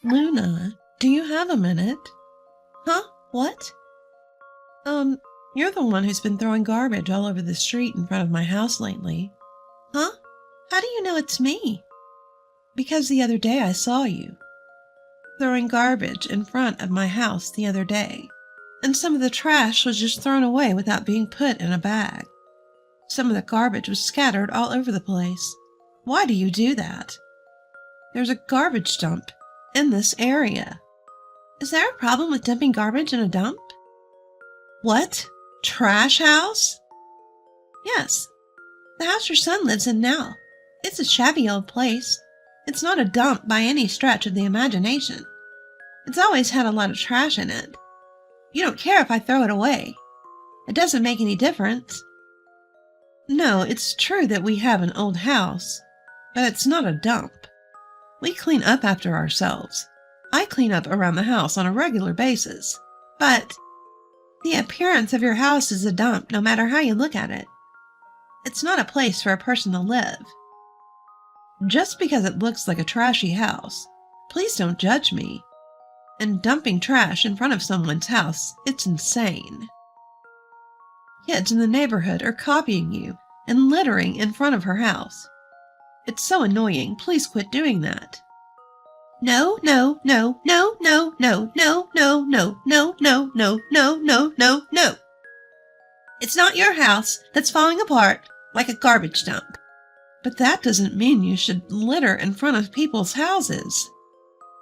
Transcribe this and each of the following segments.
Luna, do you have a minute? Huh? What? You're the one who's been throwing garbage all over the street in front of my house lately. Huh? How do you know it's me? Because the other day I saw you throwing garbage in front of my house the other day, and some of the trash was just thrown away without being put in a bag. Some of the garbage was scattered all over the place. Why do you do that? There's a garbage dump in this area. Is there a problem with dumping garbage in a dump? What? Trash house? Yes. The house your son lives in now. It's a shabby old place. It's not a dump by any stretch of the imagination. It's always had a lot of trash in it. You don't care if I throw it away. It doesn't make any difference. No, it's true that we have an old house, but it's not a dump. We clean up after ourselves. I clean up around the house on a regular basis. But the appearance of your house is a dump no matter how you look at it. It's not a place for a person to live. Just because it looks like a trashy house, please don't judge me. And dumping trash in front of someone's house, it's insane. Kids in the neighborhood are copying you and littering in front of her house. It's so annoying. Please quit doing that. No, no, no, no, no, no, no, no, no, no, no, no, no, no, no, no. It's not your house that's falling apart like a garbage dump. But that doesn't mean you should litter in front of people's houses.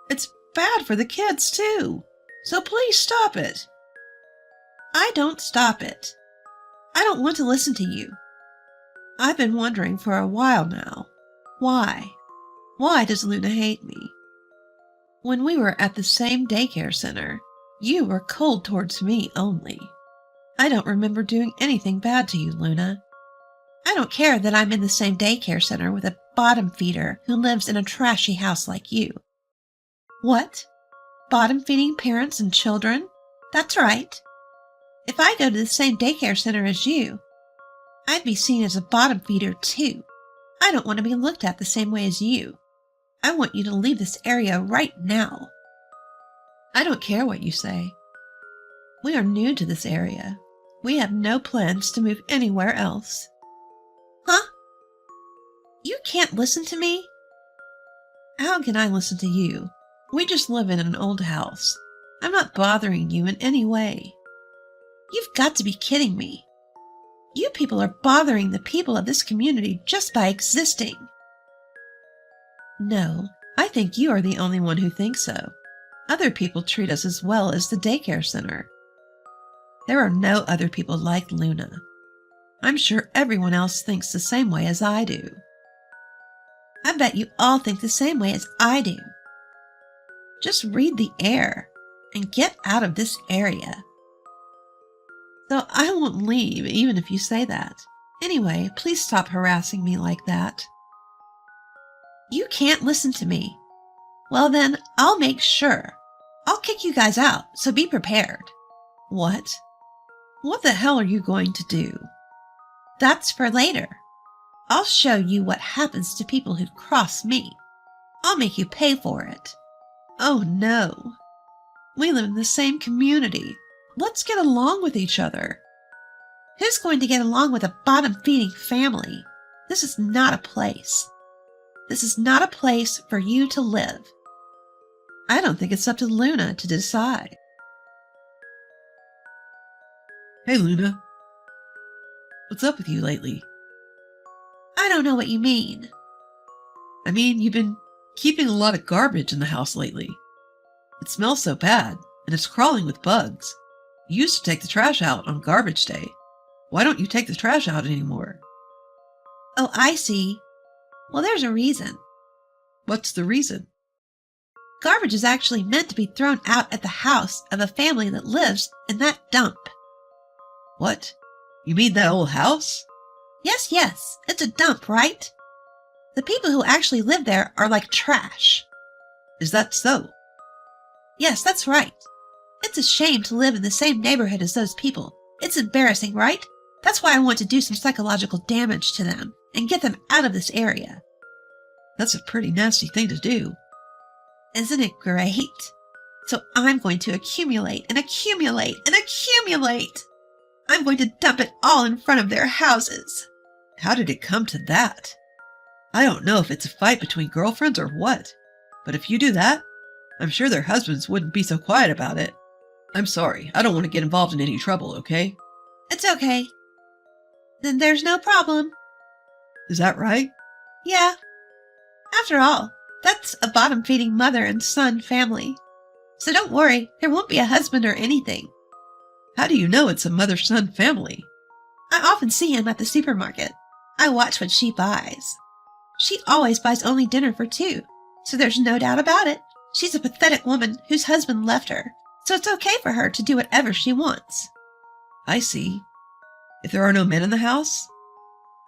It's bad for the kids, too. So please stop it. I don't stop it. I don't want to listen to you. I've been wondering for a while now. Why? Why does Luna hate me? When we were at the same daycare center, you were cold towards me only. I don't remember doing anything bad to you, Luna. I don't care that I'm in the same daycare center with a bottom feeder who lives in a trashy house like you. What? Bottom feeding parents and children? That's right. If I go to the same daycare center as you, I'd be seen as a bottom feeder too. I don't want to be looked at the same way as you. I want you to leave this area right now. I don't care what you say. We are new to this area. We have no plans to move anywhere else. Huh? You can't listen to me? How can I listen to you? We just live in an old house. I'm not bothering you in any way. You've got to be kidding me. You people are bothering the people of this community just by existing. No, I think you are the only one who thinks so. Other people treat us as well as the daycare center. There are no other people like Luna. I'm sure everyone else thinks the same way as I do. I bet you all think the same way as I do. Just read the air and get out of this area. So I won't leave even if you say that. Anyway, please stop harassing me like that. You can't listen to me. Well then, I'll make sure. I'll kick you guys out, so be prepared. What? What the hell are you going to do? That's for later. I'll show you what happens to people who cross me. I'll make you pay for it. Oh no. We live in the same community. Let's get along with each other. Who's going to get along with a bottom-feeding family? This is not a place. This is not a place for you to live. I don't think it's up to Luna to decide. Hey, Luna. What's up with you lately? I don't know what you mean. I mean, you've been keeping a lot of garbage in the house lately. It smells so bad, and it's crawling with bugs. You used to take the trash out on garbage day. Why don't you take the trash out anymore? Oh, I see. Well, there's a reason. What's the reason? Garbage is actually meant to be thrown out at the house of a family that lives in that dump. What? You mean that old house? Yes, yes. It's a dump, right? The people who actually live there are like trash. Is that so? Yes, that's right. It's a shame to live in the same neighborhood as those people. It's embarrassing, right? That's why I want to do some psychological damage to them and get them out of this area. That's a pretty nasty thing to do. Isn't it great? So I'm going to accumulate and accumulate and accumulate. I'm going to dump it all in front of their houses. How did it come to that? I don't know if it's a fight between girlfriends or what, but if you do that, I'm sure their husbands wouldn't be so quiet about it. I'm sorry, I don't want to get involved in any trouble, okay? It's okay. Then there's no problem. Is that right? Yeah. After all, that's a bottom-feeding mother and son family. So don't worry, there won't be a husband or anything. How do you know it's a mother-son family? I often see him at the supermarket. I watch what she buys. She always buys only dinner for two, so there's no doubt about it. She's a pathetic woman whose husband left her, so it's okay for her to do whatever she wants. I see. If there are no men in the house,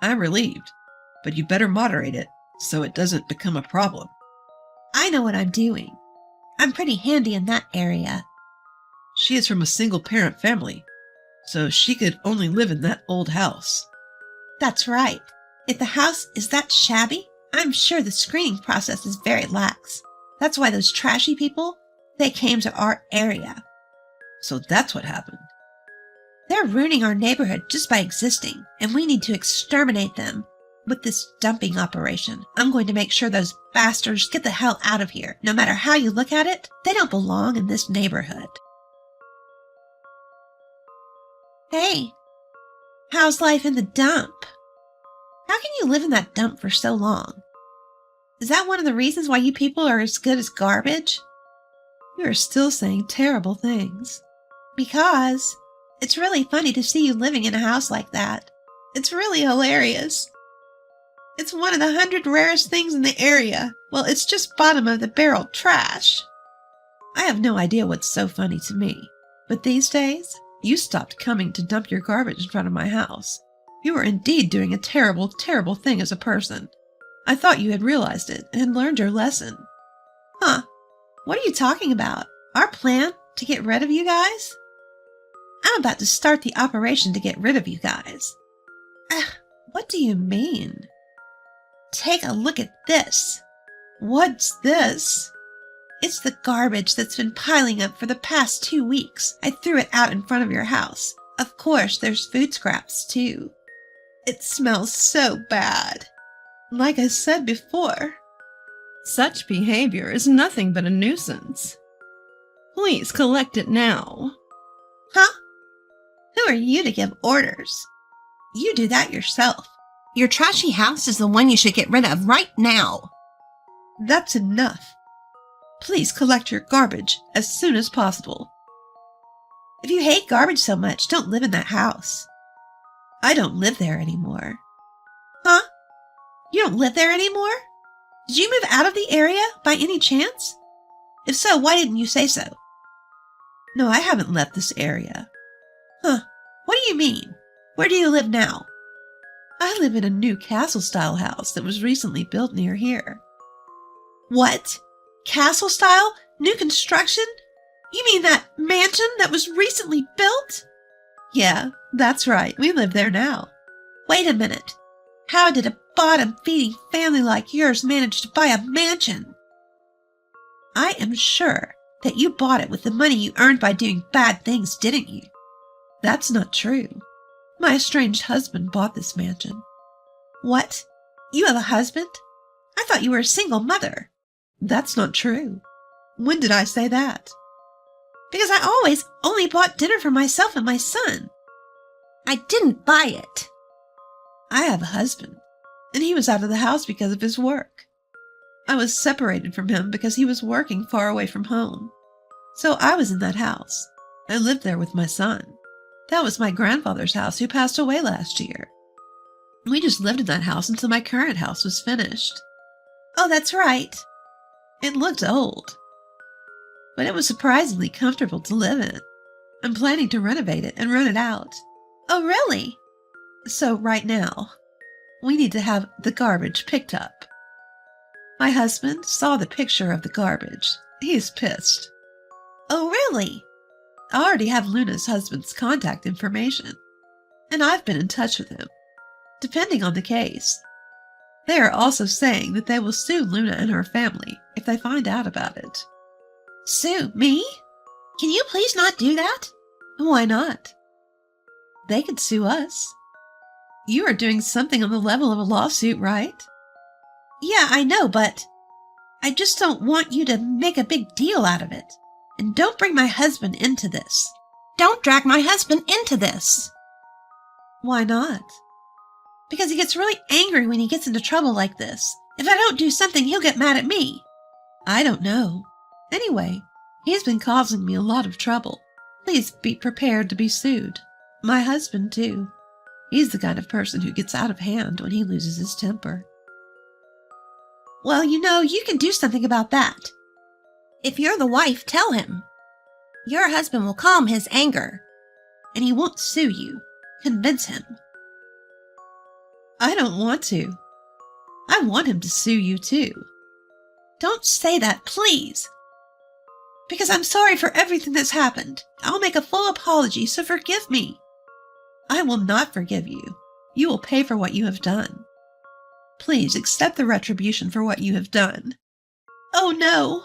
I'm relieved, but you better moderate it so it doesn't become a problem. I know what I'm doing. I'm pretty handy in that area. She is from a single-parent family, so she could only live in that old house. That's right. If the house is that shabby, I'm sure the screening process is very lax. That's why those trashy people, they came to our area. So that's what happened. They're ruining our neighborhood just by existing, and we need to exterminate them. With this dumping operation, I'm going to make sure those bastards get the hell out of here. No matter how you look at it, they don't belong in this neighborhood. Hey, how's life in the dump? How can you live in that dump for so long? Is that one of the reasons why you people are as good as garbage? You are still saying terrible things. Because it's really funny to see you living in a house like that. It's really hilarious. It's one of the 100 rarest things in the area. Well, it's just bottom of the barrel trash. I have no idea what's so funny to me, but these days, you stopped coming to dump your garbage in front of my house. You were indeed doing a terrible, terrible thing as a person. I thought you had realized it and had learned your lesson. Huh? What are you talking about? Our plan to get rid of you guys? I'm about to start the operation to get rid of you guys. What do you mean? Take a look at this. What's this? It's the garbage that's been piling up for the past 2 weeks. I threw it out in front of your house. Of course, there's food scraps, too. It smells so bad. Like I said before, such behavior is nothing but a nuisance. Please collect it now. Huh? Who are you to give orders? You do that yourself. Your trashy house is the one you should get rid of right now. That's enough. Please collect your garbage as soon as possible. If you hate garbage so much, don't live in that house. I don't live there anymore. Huh? You don't live there anymore? Did you move out of the area by any chance? If so, why didn't you say so? No, I haven't left this area. Huh? What do you mean? Where do you live now? I live in a new castle-style house that was recently built near here. What? Castle style? New construction? You mean that mansion that was recently built? Yeah, that's right. We live there now. Wait a minute. How did a bottom-feeding family like yours manage to buy a mansion? I am sure that you bought it with the money you earned by doing bad things, didn't you? That's not true. My estranged husband bought this mansion. What? You have a husband? I thought you were a single mother. That's not true. When did I say that? Because I always only bought dinner for myself and my son. I didn't buy it. I have a husband, and he was out of the house because of his work. I was separated from him because he was working far away from home. So I was in that house. I lived there with my son. That was my grandfather's house who passed away last year. We just lived in that house until my current house was finished. Oh, that's right. It looked old, but it was surprisingly comfortable to live in. I'm planning to renovate it and rent it out. Oh, really? So right now, we need to have the garbage picked up. My husband saw the picture of the garbage. He is pissed. Oh, really? I already have Luna's husband's contact information, and I've been in touch with him. Depending on the case, they are also saying that they will sue Luna and her family if they find out about it. Sue me? Can you please not do that? Why not? They could sue us. You are doing something on the level of a lawsuit, right? Yeah, I know, but I just don't want you to make a big deal out of it. And don't bring my husband into this. Don't drag my husband into this. Why not? Because he gets really angry when he gets into trouble like this. If I don't do something, he'll get mad at me. I don't know. Anyway, he's been causing me a lot of trouble. Please be prepared to be sued. My husband, too. He's the kind of person who gets out of hand when he loses his temper. Well, you can do something about that. If you're the wife, tell him. Your husband will calm his anger, and he won't sue you. Convince him. I don't want to. I want him to sue you, too. Don't say that, please. Because I'm sorry for everything that's happened. I'll make a full apology, so forgive me. I will not forgive you. You will pay for what you have done. Please accept the retribution for what you have done. Oh, no.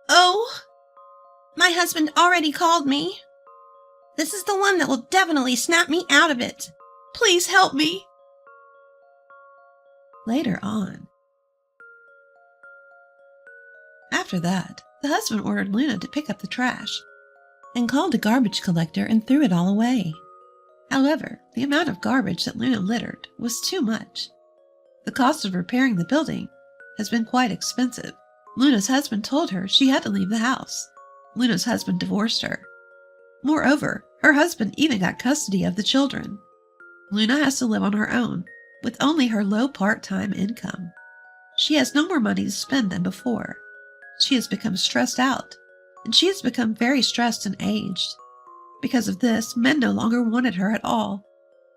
Oh, my husband already called me. This is the one that will definitely snap me out of it. Please help me. Later on. After that, the husband ordered Luna to pick up the trash and called a garbage collector and threw it all away. However, the amount of garbage that Luna littered was too much. The cost of repairing the building has been quite expensive. Luna's husband told her she had to leave the house. Luna's husband divorced her. Moreover, her husband even got custody of the children. Luna has to live on her own, with only her low part-time income. She has no more money to spend than before. She has become stressed out, and she has become very stressed and aged. Because of this, men no longer wanted her at all,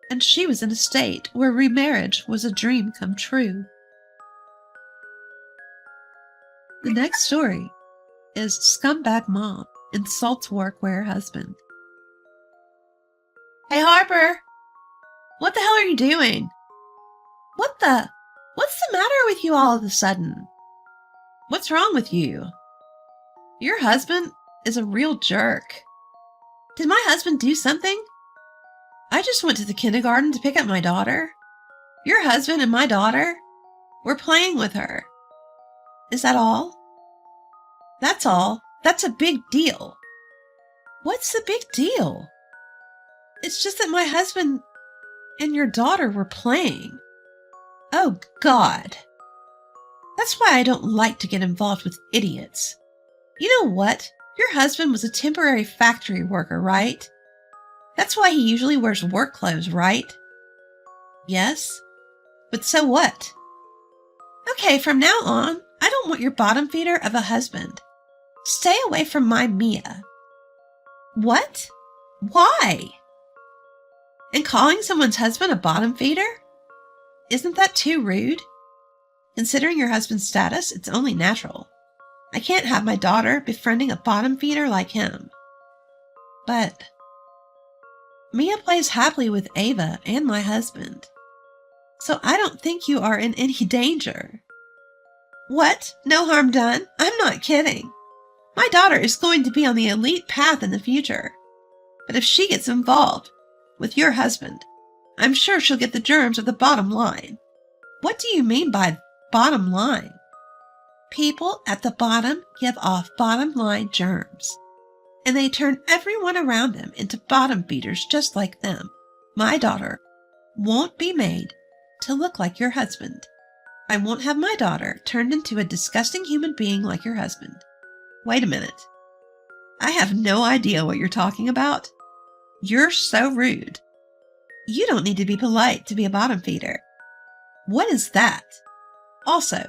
and she was in a state where remarriage was a dream come true. The next story is Scumbag Mom Insults Workwear Husband. Hey, Harper. What the hell are you doing? What's the matter with you all of a sudden? What's wrong with you? Your husband is a real jerk. Did my husband do something? I just went to the kindergarten to pick up my daughter. Your husband and my daughter were playing with her. Is that all? That's all. That's a big deal. What's the big deal? It's just that my husband and your daughter were playing. Oh, God. That's why I don't like to get involved with idiots. You know what? Your husband was a temporary factory worker, right? That's why he usually wears work clothes, right? Yes. But so what? Okay, from now on, I don't want your bottom feeder of a husband. Stay away from my Mia. What? Why? And calling someone's husband a bottom feeder? Isn't that too rude? Considering your husband's status, it's only natural. I can't have my daughter befriending a bottom feeder like him. But Mia plays happily with Ava and my husband, so I don't think you are in any danger. What? No harm done? I'm not kidding. My daughter is going to be on the elite path in the future. But if she gets involved with your husband, I'm sure she'll get the germs of the bottom line. What do you mean by bottom line? People at the bottom give off bottom line germs, and they turn everyone around them into bottom feeders just like them. My daughter won't be made to look like your husband. I won't have my daughter turned into a disgusting human being like your husband. Wait a minute. I have no idea what you're talking about. You're so rude. You don't need to be polite to be a bottom feeder. What is that? Also,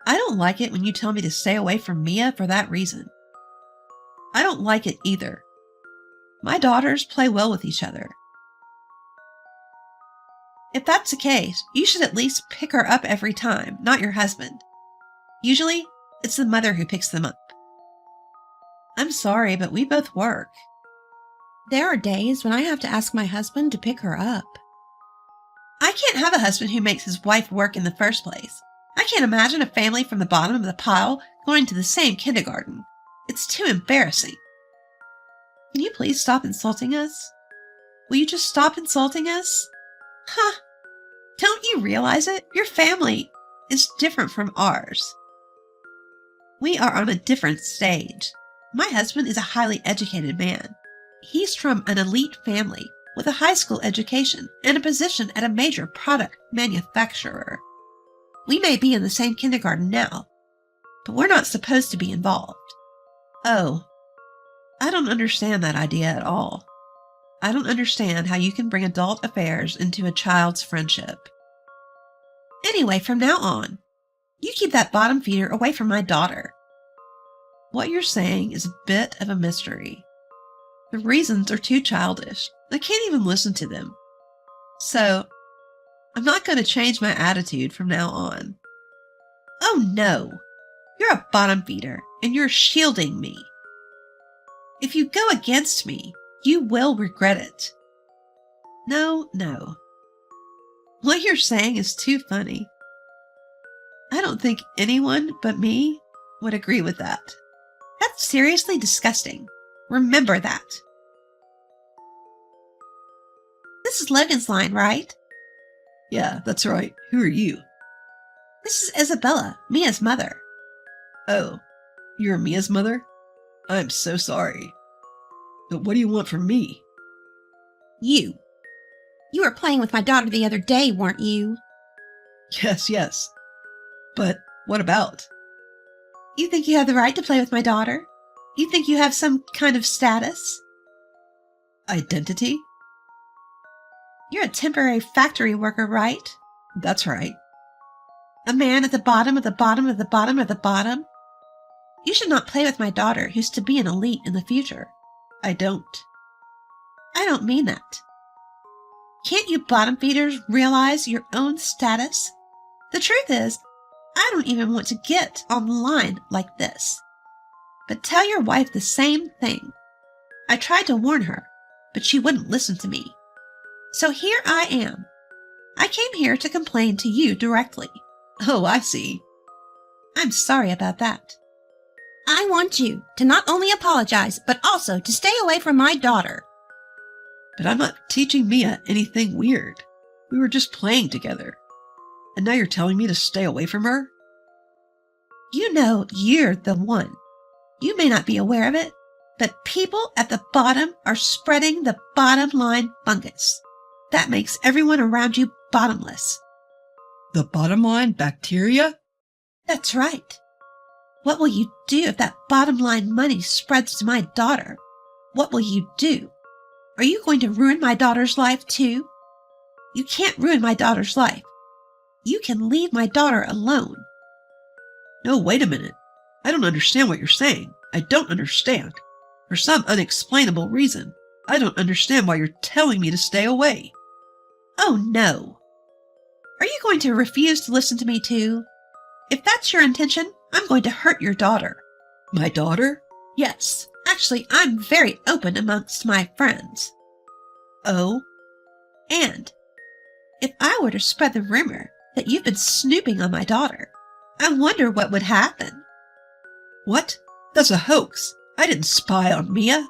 I don't like it when you tell me to stay away from Mia for that reason. I don't like it either. My daughters play well with each other. If that's the case, you should at least pick her up every time, not your husband. Usually, it's the mother who picks them up. I'm sorry, but we both work. There are days when I have to ask my husband to pick her up. I can't have a husband who makes his wife work in the first place. I can't imagine a family from the bottom of the pile going to the same kindergarten. It's too embarrassing. Can you please stop insulting us? Will you just stop insulting us? Huh? Don't you realize it? Your family is different from ours. We are on a different stage. My husband is a highly educated man. He's from an elite family with a high school education and a position at a major product manufacturer. We may be in the same kindergarten now, but we're not supposed to be involved. Oh, I don't understand that idea at all. I don't understand how you can bring adult affairs into a child's friendship. Anyway, from now on, you keep that bottom feeder away from my daughter. What you're saying is a bit of a mystery. The reasons are too childish. I can't even listen to them. So, I'm not going to change my attitude from now on. Oh no! You're a bottom feeder, and you're shielding me. If you go against me, you will regret it. No. What you're saying is too funny. I don't think anyone but me would agree with that. That's seriously disgusting. Remember that. This is Logan's line, right? Yeah, that's right. Who are you? This is Isabella, Mia's mother. Oh, you're Mia's mother? I'm so sorry. But what do you want from me? You. You were playing with my daughter the other day, weren't you? Yes. But what about? You think you have the right to play with my daughter? You think you have some kind of status? Identity? You're a temporary factory worker, right? That's right. A man at the bottom of the bottom of the bottom of the bottom? You should not play with my daughter, who's to be an elite in the future. I don't. I don't mean that. Can't you bottom feeders realize your own status? The truth is, I don't even want to get on the line like this. But tell your wife the same thing. I tried to warn her, but she wouldn't listen to me. So here I am. I came here to complain to you directly. Oh, I see. I'm sorry about that. I want you to not only apologize, but also to stay away from my daughter. But I'm not teaching Mia anything weird. We were just playing together. And now you're telling me to stay away from her? You know you're the one. You may not be aware of it, but people at the bottom are spreading the bottom line fungus. That makes everyone around you bottomless. The bottom line bacteria? That's right. What will you do if that bottom line money spreads to my daughter? What will you do? Are you going to ruin my daughter's life too? You can't ruin my daughter's life. You can leave my daughter alone. No, wait a minute. I don't understand what you're saying. I don't understand. For some unexplainable reason, I don't understand why you're telling me to stay away. Oh no. Are you going to refuse to listen to me too? If that's your intention, I'm going to hurt your daughter. My daughter? Yes. Actually, I'm very open amongst my friends. Oh? And if I were to spread the rumor that you've been snooping on my daughter, I wonder what would happen. What? That's a hoax. I didn't spy on Mia.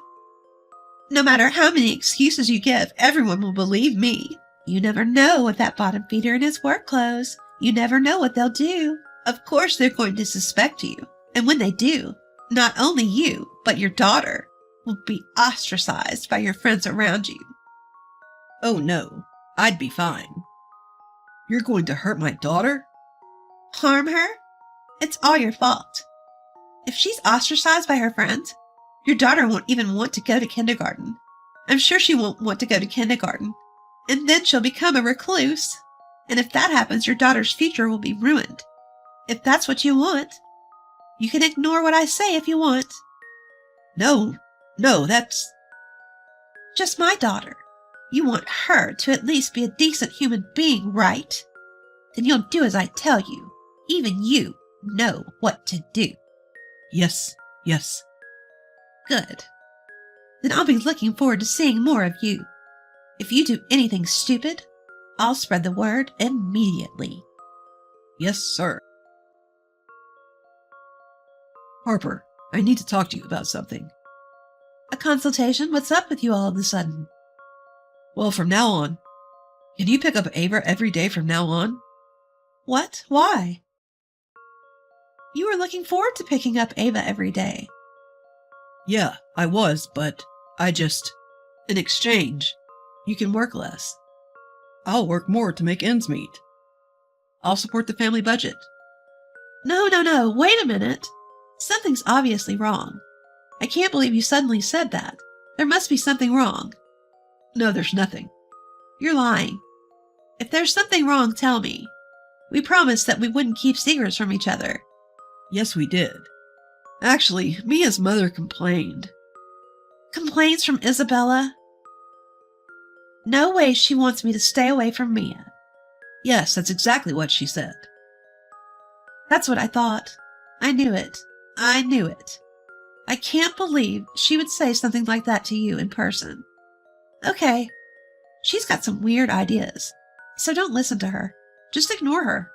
No matter how many excuses you give, everyone will believe me. You never know with that bottom feeder in his work clothes. You never know what they'll do. Of course they're going to suspect you. And when they do, not only you, but your daughter will be ostracized by your friends around you. Oh no, I'd be fine. You're going to hurt my daughter? Harm her? It's all your fault. If she's ostracized by her friends, your daughter won't even want to go to kindergarten. I'm sure she won't want to go to kindergarten. And then she'll become a recluse. And if that happens, your daughter's future will be ruined. If that's what you want, you can ignore what I say if you want. No, that's just my daughter. You want her to at least be a decent human being, right? Then you'll do as I tell you. Even you know what to do. Yes. Good. Then I'll be looking forward to seeing more of you. If you do anything stupid, I'll spread the word immediately. Yes, sir. Harper, I need to talk to you about something. A consultation? What's up with you all of a sudden? Well, from now on, can you pick up Ava every day from now on? What? Why? You were looking forward to picking up Ava every day. Yeah, I was, but in exchange, you can work less. I'll work more to make ends meet. I'll support the family budget. No, wait a minute. Something's obviously wrong. I can't believe you suddenly said that. There must be something wrong. No, there's nothing. You're lying. If there's something wrong, tell me. We promised that we wouldn't keep secrets from each other. Yes, we did. Actually, Mia's mother complained. Complaints from Isabella? No way she wants me to stay away from Mia. Yes, that's exactly what she said. That's what I thought. I knew it. I can't believe she would say something like that to you in person. Okay, she's got some weird ideas, so don't listen to her. Just ignore her.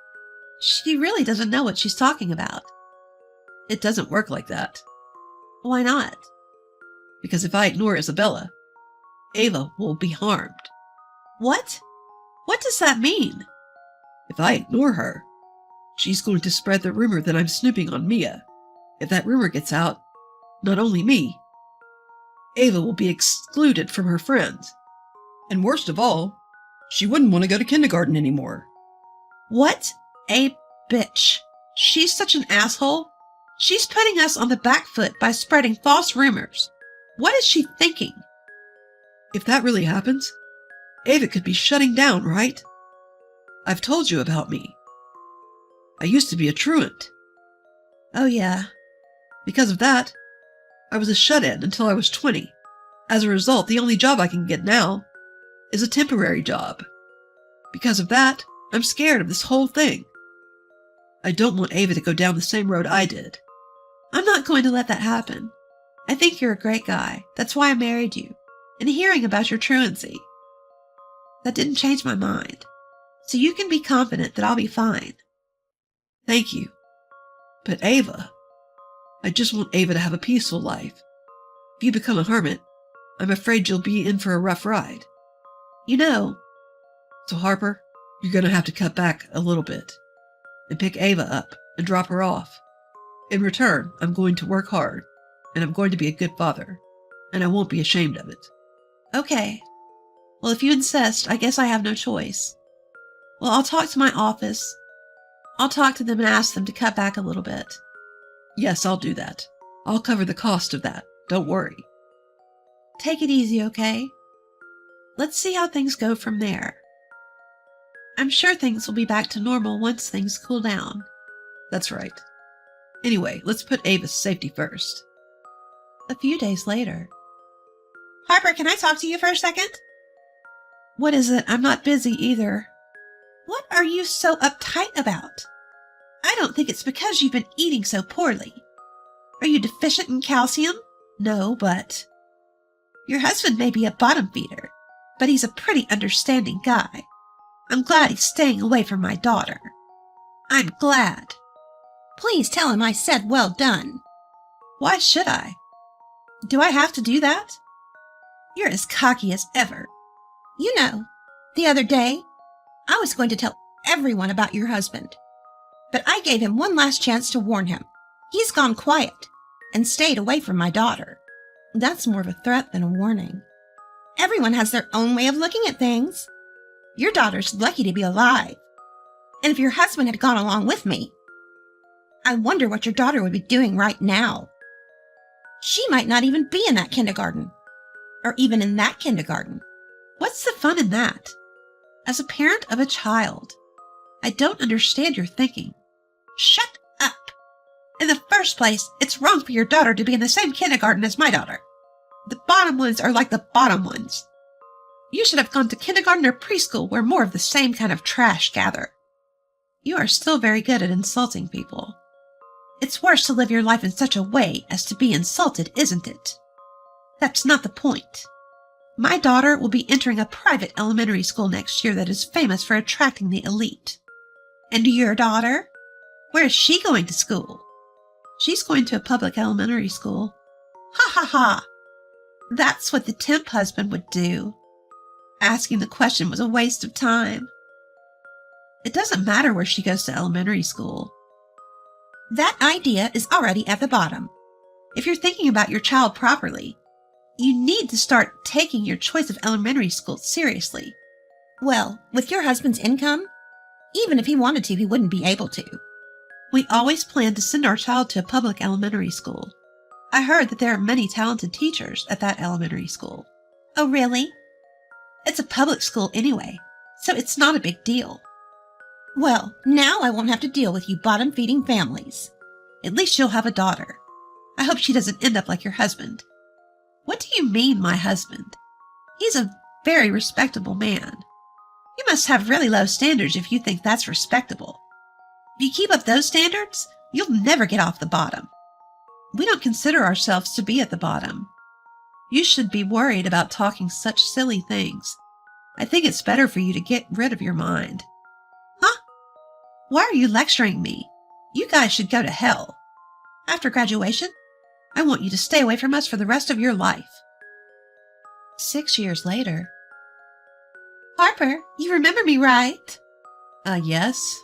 She really doesn't know what she's talking about. It doesn't work like that. Why not? Because if I ignore Isabella, Ava will be harmed. What? What does that mean? If I ignore her, she's going to spread the rumor that I'm snooping on Mia. If that rumor gets out, not only me, Ava will be excluded from her friends. And worst of all, she wouldn't want to go to kindergarten anymore. What a bitch. She's such an asshole. She's putting us on the back foot by spreading false rumors. What is she thinking? If that really happens, Ava could be shutting down, right? I've told you about me. I used to be a truant. Oh, yeah. Because of that, I was a shut-in until I was 20. As a result, the only job I can get now is a temporary job. Because of that, I'm scared of this whole thing. I don't want Ava to go down the same road I did. I'm not going to let that happen. I think you're a great guy. That's why I married you. And hearing about your truancy, that didn't change my mind. So you can be confident that I'll be fine. Thank you. But Ava, I just want Ava to have a peaceful life. If you become a hermit, I'm afraid you'll be in for a rough ride. You know. So Harper, you're going to have to cut back a little bit and pick Ava up and drop her off. In return, I'm going to work hard, and I'm going to be a good father, and I won't be ashamed of it. Okay. Well, if you insist, I guess I have no choice. Well, I'll talk to my office. I'll talk to them and ask them to cut back a little bit. Yes, I'll do that. I'll cover the cost of that. Don't worry. Take it easy, okay? Let's see how things go from there. I'm sure things will be back to normal once things cool down. That's right. Anyway, let's put Ava's safety first. A few days later. Harper, can I talk to you for a second? What is it? I'm not busy either. What are you so uptight about? I don't think it's because you've been eating so poorly. Are you deficient in calcium? No, but... Your husband may be a bottom feeder, but he's a pretty understanding guy. I'm glad he's staying away from my daughter. I'm glad. Please tell him I said well done. Why should I? Do I have to do that? You're as cocky as ever. You know, the other day, I was going to tell everyone about your husband. But I gave him one last chance to warn him. He's gone quiet and stayed away from my daughter. That's more of a threat than a warning. Everyone has their own way of looking at things. Your daughter's lucky to be alive. And if your husband had gone along with me, I wonder what your daughter would be doing right now. She might not even be in that kindergarten. Or even in that kindergarten. What's the fun in that? As a parent of a child, I don't understand your thinking. Shut up! In the first place, it's wrong for your daughter to be in the same kindergarten as my daughter. The bottom ones are like the bottom ones. You should have gone to kindergarten or preschool where more of the same kind of trash gather. You are still very good at insulting people. It's worse to live your life in such a way as to be insulted, isn't it? That's not the point. My daughter will be entering a private elementary school next year that is famous for attracting the elite. And your daughter? Where is she going to school? She's going to a public elementary school. Ha ha ha! That's what the temp husband would do. Asking the question was a waste of time. It doesn't matter where she goes to elementary school. That idea is already at the bottom. If you're thinking about your child properly, you need to start taking your choice of elementary school seriously. Well, with your husband's income, even if he wanted to, he wouldn't be able to. We always plan to send our child to a public elementary school. I heard that there are many talented teachers at that elementary school. Oh, really? It's a public school anyway, so it's not a big deal. Well, now I won't have to deal with you bottom-feeding families. At least you'll have a daughter. I hope she doesn't end up like your husband. What do you mean, my husband? He's a very respectable man. You must have really low standards if you think that's respectable. If you keep up those standards, you'll never get off the bottom. We don't consider ourselves to be at the bottom. You should be worried about talking such silly things. I think it's better for you to get rid of your mind. Huh? Why are you lecturing me? You guys should go to hell. After graduation, I want you to stay away from us for the rest of your life. 6 years later. Harper, you remember me, right? Yes.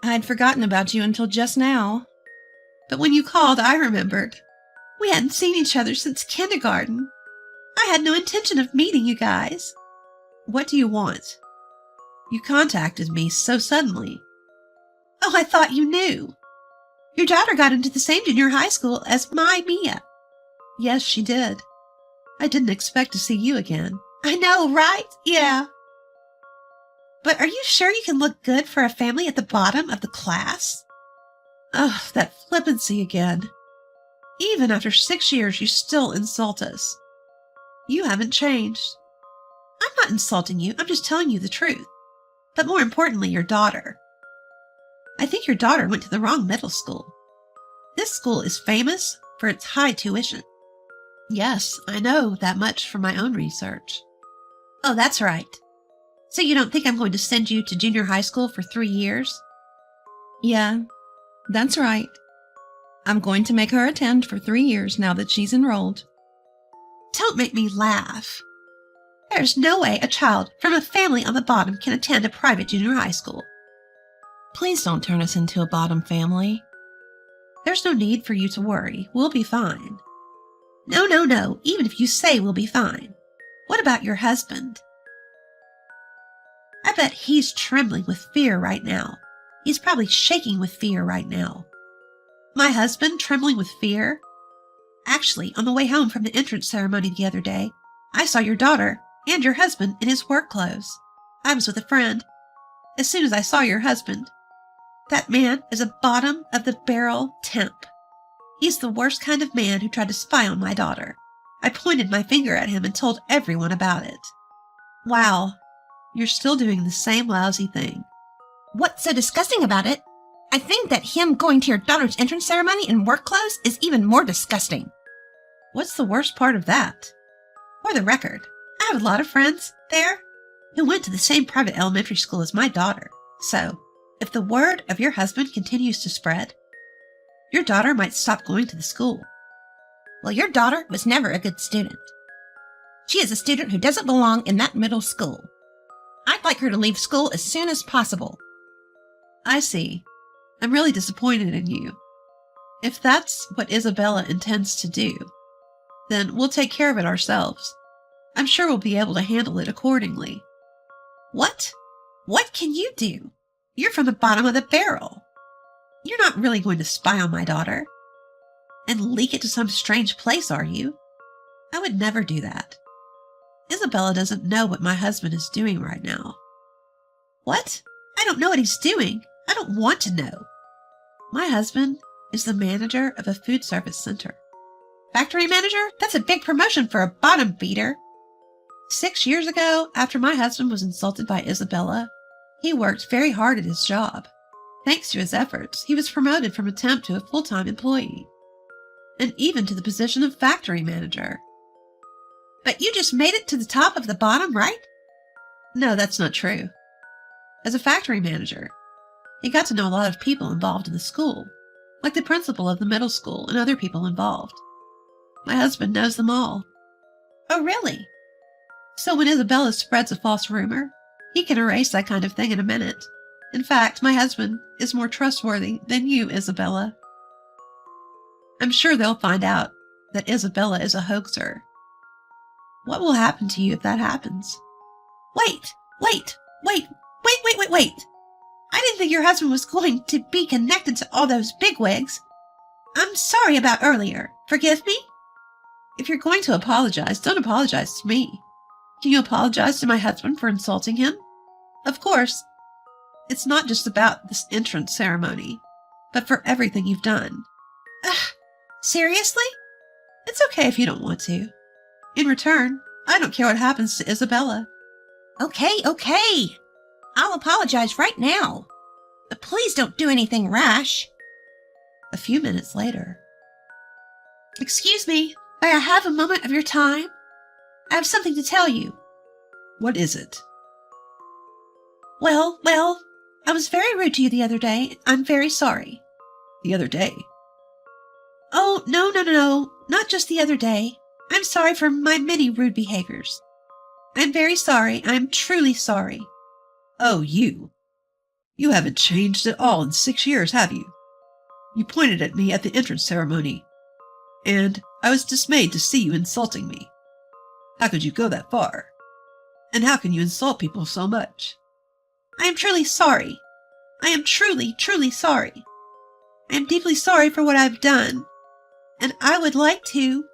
I'd forgotten about you until just now. But when you called, I remembered. We hadn't seen each other since kindergarten. I had no intention of meeting you guys. What do you want? You contacted me so suddenly. Oh, I thought you knew. Your daughter got into the same junior high school as my Mia. Yes, she did. I didn't expect to see you again. I know, right? Yeah. But are you sure you can look good for a family at the bottom of the class? Oh, that flippancy again. Even after 6 years, you still insult us. You haven't changed. I'm not insulting you. I'm just telling you the truth. But more importantly, your daughter. I think your daughter went to the wrong middle school. This school is famous for its high tuition. Yes, I know that much from my own research. Oh, that's right. So you don't think I'm going to send you to junior high school for 3 years? Yeah, that's right. I'm going to make her attend for 3 years now that she's enrolled. Don't make me laugh. There's no way a child from a family on the bottom can attend a private junior high school. Please don't turn us into a bottom family. There's no need for you to worry. We'll be fine. No. Even if you say we'll be fine. What about your husband? I bet he's trembling with fear right now. He's probably shaking with fear right now. My husband trembling with fear? Actually, on the way home from the entrance ceremony the other day, I saw your daughter and your husband in his work clothes. I was with a friend. As soon as I saw your husband, that man is a bottom-of-the-barrel temp. He's the worst kind of man who tried to spy on my daughter. I pointed my finger at him and told everyone about it. Wow, you're still doing the same lousy thing. What's so disgusting about it? I think that him going to your daughter's entrance ceremony in work clothes is even more disgusting. What's the worst part of that? For the record, I have a lot of friends there who went to the same private elementary school as my daughter. So, if the word of your husband continues to spread, your daughter might stop going to the school. Well, your daughter was never a good student. She is a student who doesn't belong in that middle school. I'd like her to leave school as soon as possible. I see. I'm really disappointed in you. If that's what Isabella intends to do, then we'll take care of it ourselves. I'm sure we'll be able to handle it accordingly. What? What can you do? You're from the bottom of the barrel. You're not really going to spy on my daughter and leak it to some strange place, are you? I would never do that. Isabella doesn't know what my husband is doing right now. What? I don't know what he's doing. I don't want to know. My husband is the manager of a food service center. Factory manager? That's a big promotion for a bottom feeder. 6 years ago, after my husband was insulted by Isabella, he worked very hard at his job. Thanks to his efforts, he was promoted from a temp to a full-time employee, and even to the position of factory manager. But you just made it to the top of the bottom, right? No, that's not true. As a factory manager, he got to know a lot of people involved in the school. like the principal of the middle school and other people involved. My husband knows them all. Oh, really? So when Isabella spreads a false rumor, he can erase that kind of thing in a minute. In fact, my husband is more trustworthy than you, Isabella. I'm sure they'll find out that Isabella is a hoaxer. What will happen to you if that happens? Wait! I didn't think your husband was going to be connected to all those bigwigs. I'm sorry about earlier. Forgive me? If you're going to apologize, don't apologize to me. Can you apologize to my husband for insulting him? Of course, it's not just about this entrance ceremony, but for everything you've done. Seriously? It's okay if you don't want to. In return, I don't care what happens to Isabella. Okay. I'll apologize right now. But please don't do anything rash. A few minutes later. Excuse me, may I have a moment of your time? I have something to tell you. What is it? Well, I was very rude to you the other day. I'm very sorry. The other day? Oh, no, not just the other day. I'm sorry for my many rude behaviors. I'm very sorry. I'm truly sorry. Oh, you. You haven't changed at all in 6 years, have you? You pointed at me at the entrance ceremony, and I was dismayed to see you insulting me. How could you go that far? And how can you insult people so much? I am truly sorry. I am truly sorry. I am deeply sorry for what I've done, and I would like to.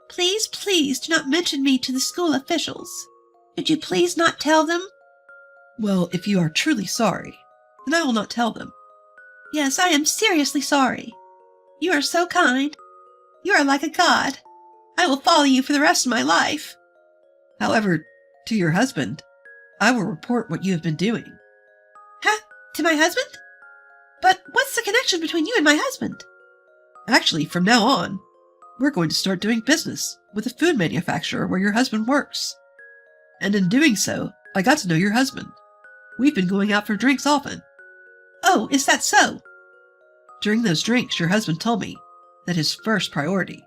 Please do not mention me to the school officials. Could you please not tell them? Well, if you are truly sorry, then I will not tell them. Yes, I am seriously sorry. You are so kind. You are like a god. I will follow you for the rest of my life. However, to your husband, I will report what you have been doing. Huh? To my husband? But what's the connection between you and my husband? Actually, from now on, we're going to start doing business with the food manufacturer where your husband works. And in doing so, I got to know your husband. We've been going out for drinks often. Oh, is that so? During those drinks, your husband told me that his first priority.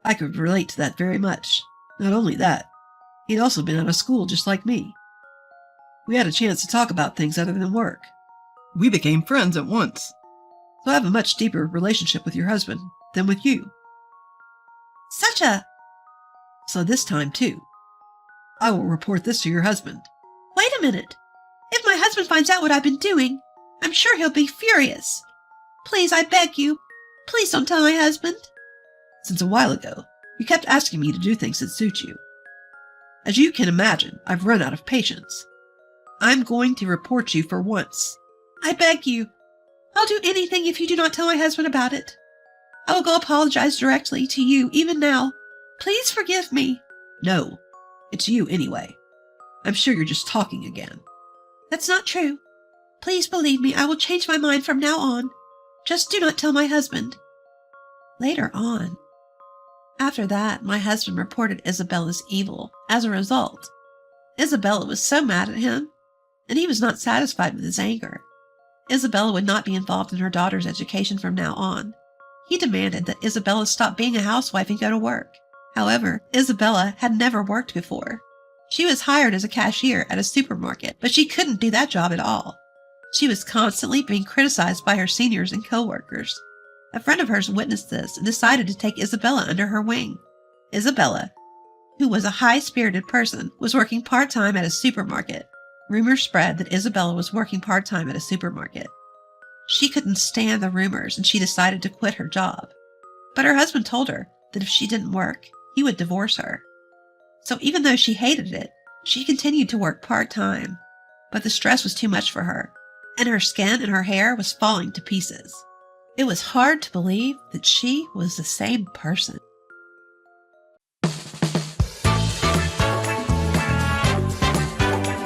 I could relate to that very much. Not only that, he'd also been out of school just like me. We had a chance to talk about things other than work. We became friends at once. So I have a much deeper relationship with your husband than with you. So this time, too, I will report this to your husband. Wait a minute. If my husband finds out what I've been doing, I'm sure he'll be furious. Please, I beg you, please don't tell my husband. Since a while ago, you kept asking me to do things that suit you. As you can imagine, I've run out of patience. I'm going to report you for once. I beg you. I'll do anything if you do not tell my husband about it. I will go apologize directly to you even now. Please forgive me. No, it's you anyway. I'm sure you're just talking again. That's not true. Please believe me, I will change my mind from now on. Just do not tell my husband. Later on, after that, my husband reported Isabella's evil. As a result, Isabella was so mad at him, and he was not satisfied with his anger. Isabella would not be involved in her daughter's education from now on. He demanded that Isabella stop being a housewife and go to work. However, Isabella had never worked before. She was hired as a cashier at a supermarket, but she couldn't do that job at all. She was constantly being criticized by her seniors and coworkers. A friend of hers witnessed this and decided to take Isabella under her wing. Isabella, who was a high-spirited person, was working part-time at a supermarket. Rumors spread that Isabella was working part-time at a supermarket. She couldn't stand the rumors and she decided to quit her job. But her husband told her that if she didn't work, he would divorce her. So even though she hated it, she continued to work part-time. But the stress was too much for her, and her skin and her hair was falling to pieces. It was hard to believe that she was the same person.